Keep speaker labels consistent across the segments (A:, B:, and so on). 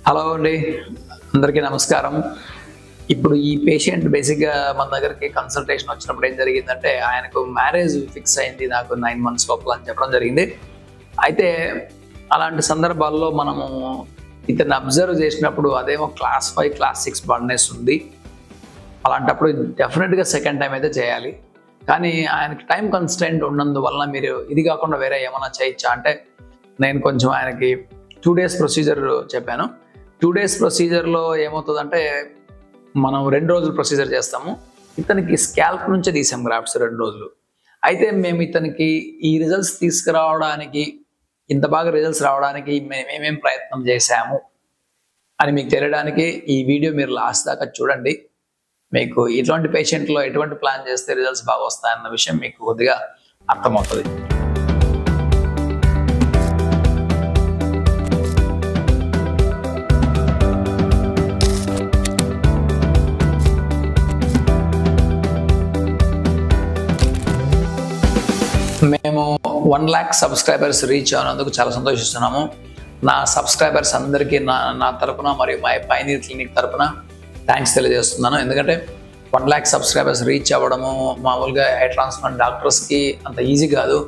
A: Hello అండి, అందరికీ నమస్కారం. ఇప్పుడు ఈ పేషెంట్ బేసిక్గా మన దగ్గరికి కన్సల్టేషన్ వచ్చినప్పుడు ఏం జరిగిందంటే, ఆయనకు మ్యారేజ్ ఫిక్స్ అయింది నాకు 9 months లోపల అని చెప్పడం జరిగింది. అయితే అలాంటి సందర్భాల్లో మనము ఇతన్ని అబ్జర్వ్ చేసినప్పుడు అదేమో క్లాస్ 5 క్లాస్ 6 బర్డ్నెస్ ఉంది. అలాంటప్పుడు డెఫినెట్గా సెకండ్ టైం అయితే చేయాలి. కానీ ఆయనకి టైం కన్స్టెంట్ ఉన్నందువల్ల మీరు ఇది కాకుండా వేరే ఏమైనా చేయొచ్చా అంటే, నేను కొంచెం ఆయనకి 2 days ప్రొసీజర్ చెప్పాను. 2 days ప్రొసీజర్లో ఏమవుతుందంటే, మనం 2 రోజులు ప్రొసీజర్ చేస్తాము. ఇతనికి స్కాల్ప్ నుంచే తీసాం గ్రాఫ్ట్స్ 2 రోజులు. అయితే మేము ఇతనికి ఈ రిజల్ట్స్ తీసుకురావడానికి, ఇంత బాగా రిజల్ట్స్ రావడానికి మేము ఏమేం ప్రయత్నం చేశాము అని మీకు తెలియడానికి ఈ వీడియో మీరు లాస్ట్ దాకా చూడండి. మీకు ఇటువంటి పేషెంట్లో ఎటువంటి ప్లాన్ చేస్తే రిజల్ట్స్ బాగా వస్తాయన్న విషయం మీకు కొద్దిగా అర్థమవుతుంది. మేము 1 lakh సబ్స్క్రైబర్స్ రీచ్ అయినందుకు చాలా సంతోషిస్తున్నాము. నా సబ్స్క్రైబర్స్ అందరికీ నా తరపున మరియు మా పైనీర్ క్లినిక్ తరపున థ్యాంక్స్ తెలియజేస్తున్నాను. ఎందుకంటే 1 lakh సబ్స్క్రైబర్స్ రీచ్ అవ్వడము మామూలుగా హెయిర్ ట్రాన్స్ప్లాంట్ డాక్టర్స్కి అంత ఈజీ కాదు.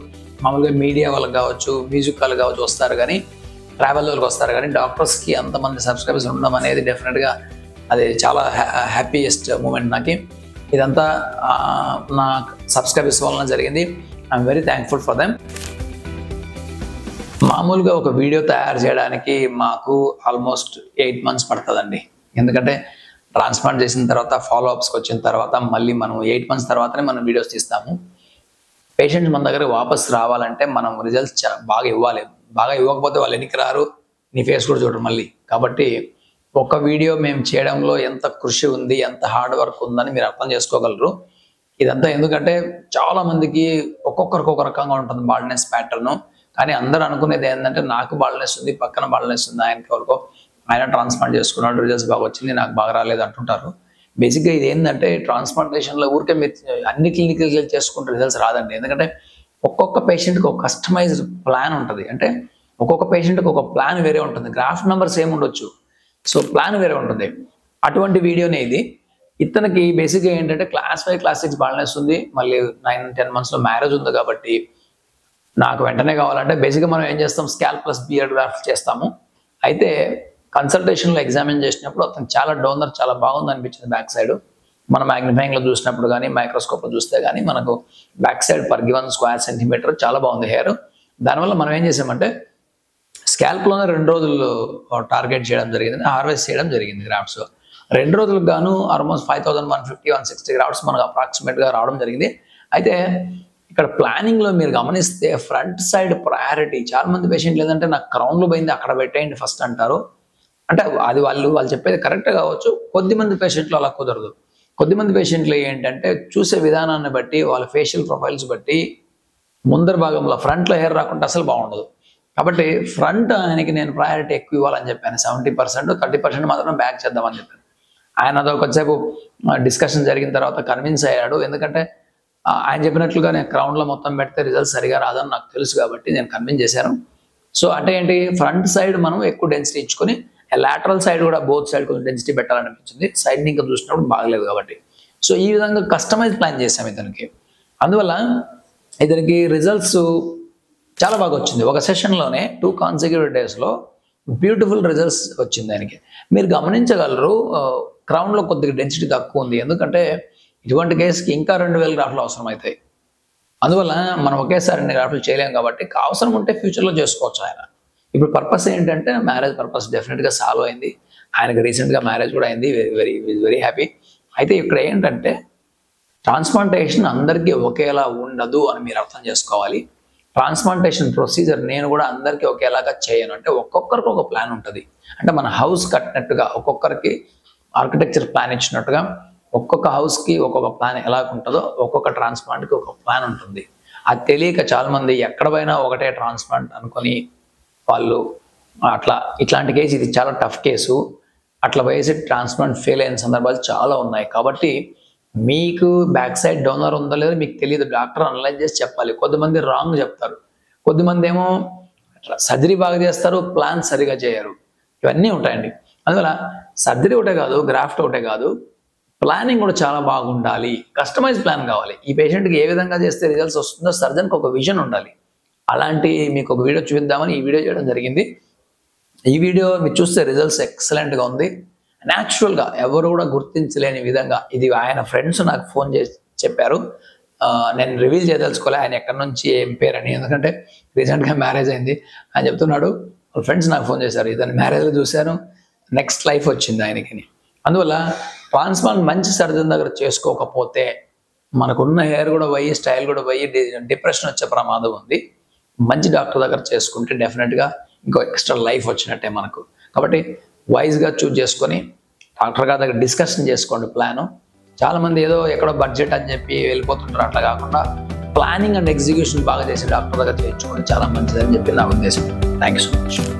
A: మామూలుగా మీడియా వాళ్ళకి కావచ్చు, మ్యూజిక్ వాళ్ళకి కావచ్చు వస్తారు, కానీ ట్రావెల్ వాళ్ళకి వస్తారు, కానీ డాక్టర్స్కి అంతమంది సబ్స్క్రైబర్స్ ఉండడం అనేది డెఫినెట్గా అది చాలా హ్యాపీయెస్ట్ మూమెంట్ నాకు. ఇదంతా నా సబ్స్క్రైబర్స్ వలన జరిగింది. I'm very thankful for them. మామూలుగా ఒక వీడియో తయారు చేయడానికి మాకు ఆల్మోస్ట్ 8 months పడుతుందండి. ఎందుకంటే ట్రాన్స్ప్లాంట్ చేసిన తర్వాత ఫాలోఅప్స్కి వచ్చిన తర్వాత మళ్ళీ మనం 8 months తర్వాతనే మనం వీడియోస్ తీస్తాము. పేషెంట్స్ మన దగ్గర వాపస్ రావాలంటే మనం రిజల్ట్స్ బాగా ఇవ్వాలి. బాగా ఇవ్వకపోతే వాళ్ళు ఎన్నికి రారు, నీ ఫేస్ కూడా చూడరు మళ్ళీ. కాబట్టి ఒక వీడియో మేము చేయడంలో ఎంత కృషి ఉంది, ఎంత హార్డ్ వర్క్ ఉందని మీరు అర్థం చేసుకోగలరు. ఇదంతా ఎందుకంటే చాలా మందికి ఒక్కొక్కరికి ఒక రకంగా ఉంటుంది బాల్డ్నెస్ ప్యాటర్న్. కానీ అందరూ అనుకునేది ఏంటంటే, నాకు బాల్డ్నెస్ ఉంది, పక్కన బాల్డ్నెస్ ఉంది, ఆయనకి ఎవరికో ఆయన ట్రాన్స్ప్లాంట్ చేసుకున్నాడు, రిజల్ట్స్ బాగా వచ్చింది, నాకు బాగా రాలేదు అంటుంటారు. బేసిక్గా ఇది ఏంటంటే, ట్రాన్స్ప్లాంటేషన్లో ఊరికే మీరు అన్ని క్లినికల్ చేసుకుంటే రిజల్ట్స్ రాదండి. ఎందుకంటే ఒక్కొక్క పేషెంట్కి ఒక కస్టమైజ్డ్ ప్లాన్ ఉంటుంది. అంటే ఒక్కొక్క పేషెంట్కి ఒక ప్లాన్ వేరే ఉంటుంది. గ్రాఫ్ట్ నెంబర్ సేమ్ ఉండొచ్చు, సో ప్లాన్ వేరే ఉంటుంది. అటువంటి వీడియోనే ఇది. ఇతనికి బేసిక్గా ఏంటంటే క్లాస్ 5 క్లాస్ 6 బాల్డ్నెస్ ఉంది, మళ్ళీ 9-10 monthsలో మ్యారేజ్ ఉంది. కాబట్టి నాకు వెంటనే కావాలంటే బేసిక్గా మనం ఏం చేస్తాం, స్కాల్ప్ ప్లస్ బియర్డ్ గ్రాఫ్ట్ చేస్తాము. అయితే కన్సల్టేషన్లో ఎగ్జామిన్ చేసినప్పుడు అతను చాలా డోనర్ చాలా బాగుంది అనిపించింది. బ్యాక్ సైడ్ మన మ్యాగ్నిఫైయింగ్లో చూసినప్పుడు కానీ, మైక్రోస్కోప్లో చూస్తే కానీ మనకు back side per given square centimeter చాలా బాగుంది హెయిర్. దానివల్ల మనం ఏం చేసామంటే, స్కాల్ప్లోనే 2 రోజులు టార్గెట్ చేయడం జరిగింది, హార్వెస్ట్ చేయడం జరిగింది గ్రాఫ్ట్స్. 2 రోజులకు గాను ఆల్మోస్ట్ 5150-160 గ్రాఫ్ట్స్ మనకు అప్రాక్సిమేట్గా రావడం జరిగింది. అయితే ఇక్కడ ప్లానింగ్లో మీరు గమనిస్తే ఫ్రంట్ సైడ్ ప్రయారిటీ. చాలా మంది పేషెంట్లు ఏంటంటే, నాకు క్రౌన్లో పోయింది అక్కడ పెట్టేయండి ఫస్ట్ అంటారు. అంటే అది వాళ్ళు చెప్పేది కరెక్ట్ కావచ్చు. కొద్దిమంది పేషెంట్లు అలా కుదరదు. కొద్దిమంది పేషెంట్లు ఏంటంటే, చూసే విధానాన్ని బట్టి, వాళ్ళ ఫేషియల్ ప్రొఫైల్స్ బట్టి ముందర భాగంలో ఫ్రంట్లో హెయిర్ రాకుండా అసలు బాగుండదు. కాబట్టి ఫ్రంట్ ఆయనకి నేను ప్రయారిటీ ఎక్కువ ఇవ్వాలని చెప్పాను. 70%, 30% మాత్రం బ్యాక్ చేద్దామని చెప్పాను. ఆయన అదో కొంచెంసేపు డిస్కషన్ జరిగిన తర్వాత కన్విన్స్ అయ్యాడు. ఎందుకంటే ఆయన చెప్పినట్లుగా నేను క్రౌన్లో మొత్తం పెడితే రిజల్ట్ సరిగా రాదని నాకు తెలుసు, కాబట్టి నేను కన్విన్స్ చేశాను. సో అంటే ఏంటి, ఫ్రంట్ సైడ్ మనం ఎక్కువ డెన్సిటీ ఇచ్చుకొని లాటరల్ సైడ్ కూడా బోత్ సైడ్ కొంచెం డెన్సిటీ పెట్టాలనిపించింది. సైడ్ని ఇంకా చూసినప్పుడు బాగలేదు కాబట్టి. సో ఈ విధంగా కస్టమైజ్ ప్లాన్ చేశాం ఇతనికి. అందువల్ల ఇతనికి రిజల్ట్స్ చాలా బాగా వచ్చింది. ఒక సెషన్లోనే 2 consecutive daysలో బ్యూటిఫుల్ రిజల్ట్స్ వచ్చింది ఆయనకి. మీరు గమనించగలరు, క్రౌన్లో కొద్దిగా డెన్సిటీ తక్కువ ఉంది. ఎందుకంటే ఇటువంటి కేసుకి ఇంకా 2000 గ్రాఫ్లు అవసరం అవుతాయి. అందువల్ల మనం ఒకేసారి 2 గ్రాఫ్లు చేయలేం. కాబట్టి అవసరం ఉంటే ఫ్యూచర్లో చేసుకోవచ్చు ఆయన. ఇప్పుడు పర్పస్ ఏంటంటే, మ్యారేజ్ పర్పస్ డెఫినెట్గా సాల్వ్ అయింది. ఆయనకి రీసెంట్గా మ్యారేజ్ కూడా అయింది. Very happy. అయితే ఇక్కడ ఏంటంటే, ట్రాన్స్ప్లాంటేషన్ అందరికీ ఒకేలా ఉండదు అని మీరు అర్థం చేసుకోవాలి. ట్రాన్స్ప్లాంటేషన్ ప్రొసీజర్ నేను కూడా అందరికీ ఒకేలాగా చేయను. అంటే ఒక్కొక్కరికి ఒక ప్లాన్ ఉంటుంది. అంటే మన హౌస్ కట్టినట్టుగా ఒక్కొక్కరికి ఆర్కిటెక్చర్ ప్లాన్ ఇచ్చినట్టుగా ఒక్కొక్క హౌస్కి ఒక్కొక్క ప్లాన్ ఎలా ఉంటుందో ఒక్కొక్క ట్రాన్స్ప్లాంట్కి ఒక ప్లాన్ ఉంటుంది. అది తెలియక చాలామంది ఎక్కడ పోయినా ఒకటే ట్రాన్స్ప్లాంట్ అనుకొని వాళ్ళు ఇట్లాంటి కేసు ఇది చాలా టఫ్ కేసు. అట్లా వేసి ట్రాన్స్ప్లాంట్ ఫెయిల్ అయిన సందర్భాలు చాలా ఉన్నాయి. కాబట్టి మీకు బ్యాక్ సైడ్ డోనర్ ఉందో లేదో మీకు తెలియదు, డాక్టర్ అనలైజ్ చేసి చెప్పాలి. కొంతమంది రాంగ్ చెప్తారు, కొద్దిమంది ఏమో సర్జరీ బాగా చేస్తారు, ప్లాన్ సరిగా చేయరు. ఇవన్నీ ఉంటాయండి. అందువల్ల సర్జరీ ఒకటే కాదు, గ్రాఫ్ట్ ఒకటే కాదు, ప్లానింగ్ కూడా చాలా బాగుండాలి. కస్టమైజ్ ప్లాన్ కావాలి. ఈ పేషెంట్కి ఏ విధంగా చేస్తే రిజల్ట్స్ వస్తుందో సర్జన్కి ఒక విజన్ ఉండాలి. అలాంటి మీకు ఒక వీడియో చూపిద్దామని ఈ వీడియో చేయడం జరిగింది. ఈ వీడియో మీరు చూస్తే రిజల్ట్స్ ఎక్సలెంట్గా ఉంది. న్యాచురల్గా ఎవరు కూడా గుర్తించలేని విధంగా, ఇది ఆయన ఫ్రెండ్స్ నాకు ఫోన్ చేసి చెప్పారు. నేను రివీల్ చేయదలుచుకోలే ఆయన ఎక్కడి నుంచి ఏం పేరని, ఎందుకంటే రీసెంట్గా మ్యారేజ్ అయింది. ఆయన చెప్తున్నాడు వాళ్ళ ఫ్రెండ్స్ నాకు ఫోన్ చేశారు, ఇతను మ్యారేజ్లో చూశాను, నెక్స్ట్ లైఫ్ వచ్చింది ఆయనకి. అందువల్ల ట్రాన్స్ప్లాంట్ మంచి సర్జన్ దగ్గర చేసుకోకపోతే మనకున్న హెయిర్ కూడా పోయి, స్టైల్ కూడా పోయి, డిప్రెషన్ వచ్చే ప్రమాదం ఉంది. మంచి డాక్టర్ దగ్గర చేసుకుంటే డెఫినెట్గా ఇంకో ఎక్స్ట్రా లైఫ్ వచ్చినట్టే మనకు. కాబట్టి వైజ్గా చూజ్ చేసుకొని డాక్టర్ గారి దగ్గర డిస్కషన్ చేసుకోండి ప్లాను. చాలామంది ఏదో ఎక్కడో బడ్జెట్ అని చెప్పి వెళ్ళిపోతుంటారు. అట్లా కాకుండా ప్లానింగ్ అండ్ ఎగ్జిక్యూషన్ బాగా చేసి డాక్టర్ దగ్గర చేయించుకోండి, చాలా మంచిదని చెప్పి నా ఉద్దేశం. Thank you so much.